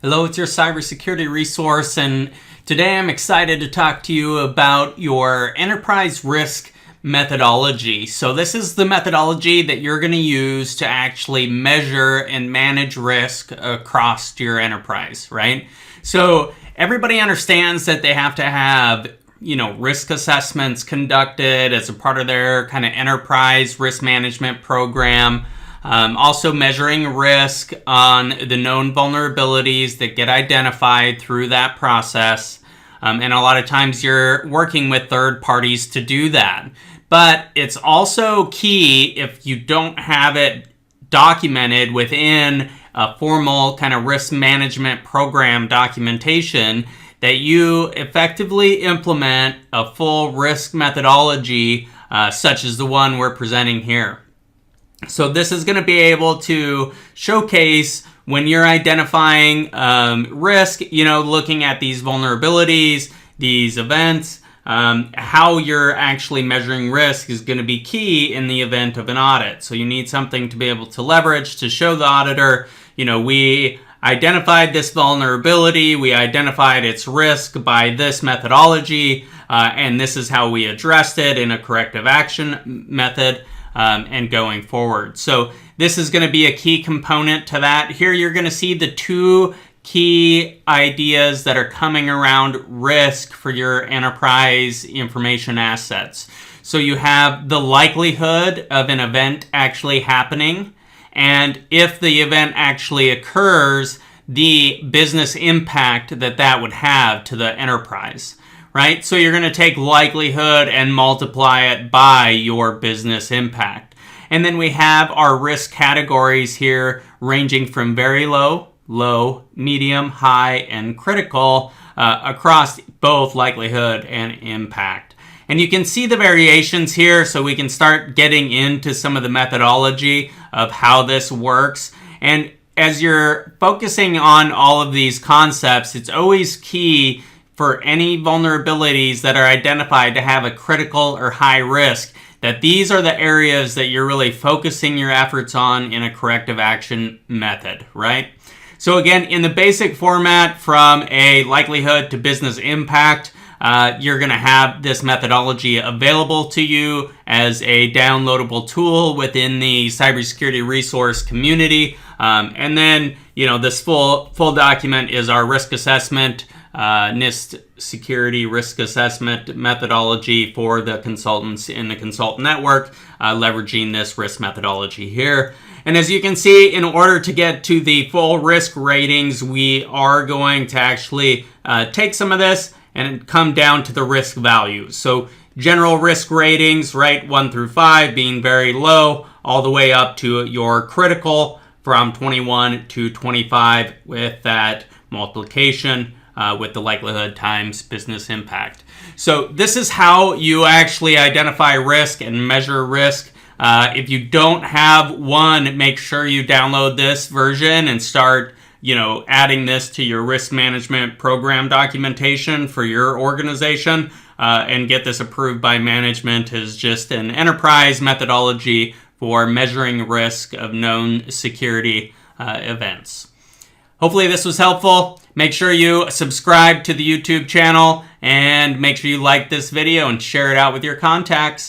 Hello, it's your cybersecurity resource, and today I'm excited to talk to you about your enterprise risk methodology. So this is the methodology that you're going to use to actually measure and manage risk across your enterprise, right? So everybody understands that they have to have risk assessments conducted as a part of their kind of enterprise risk management program. Also measuring risk on the known vulnerabilities that get identified through that process. And a lot of times you're working with third parties to do that. But it's also key, if you don't have it documented within a formal kind of risk management program documentation, that you effectively implement a full risk methodology such as the one we're presenting here. So this is going to be able to showcase when you're identifying risk, looking at these vulnerabilities, these events, how you're actually measuring risk is going to be key in the event of an audit. So you need something to be able to leverage to show the auditor, we identified this vulnerability, we identified its risk by this methodology, and this is how we addressed it in a corrective action method. And going forward. So this is going to be a key component to that. Here you're going to see the two key ideas that are coming around risk for your enterprise information assets. So you have the likelihood of an event actually happening, and if the event actually occurs, the business impact that would have to the enterprise. Right? So you're going to take likelihood and multiply it by your business impact. And then we have our risk categories here ranging from very low, medium, high, and critical across both likelihood and impact. And you can see the variations here, so we can start getting into some of the methodology of how this works. And as you're focusing on all of these concepts, it's always key for any vulnerabilities that are identified to have a critical or high risk, that these are the areas that you're really focusing your efforts on in a corrective action method, right? So again, in the basic format from a likelihood to business impact, you're going to have this methodology available to you as a downloadable tool within the cybersecurity resource community. And then, this full document is our risk assessment, NIST security risk assessment methodology for the consultants in the consultant network, leveraging this risk methodology here. And as you can see, in order to get to the full risk ratings, we are going to actually take some of this and come down to the risk values. So general risk ratings, right, 1 through 5 being very low, all the way up to your critical from 21 to 25 with that multiplication with the likelihood times business impact. So this is how you actually identify risk and measure risk. If you don't have one, make sure you download this version and start adding this to your risk management program documentation for your organization and get this approved by management as just an enterprise methodology for measuring risk of known security events. Hopefully this was helpful. Make sure you subscribe to the YouTube channel and make sure you like this video and share it out with your contacts.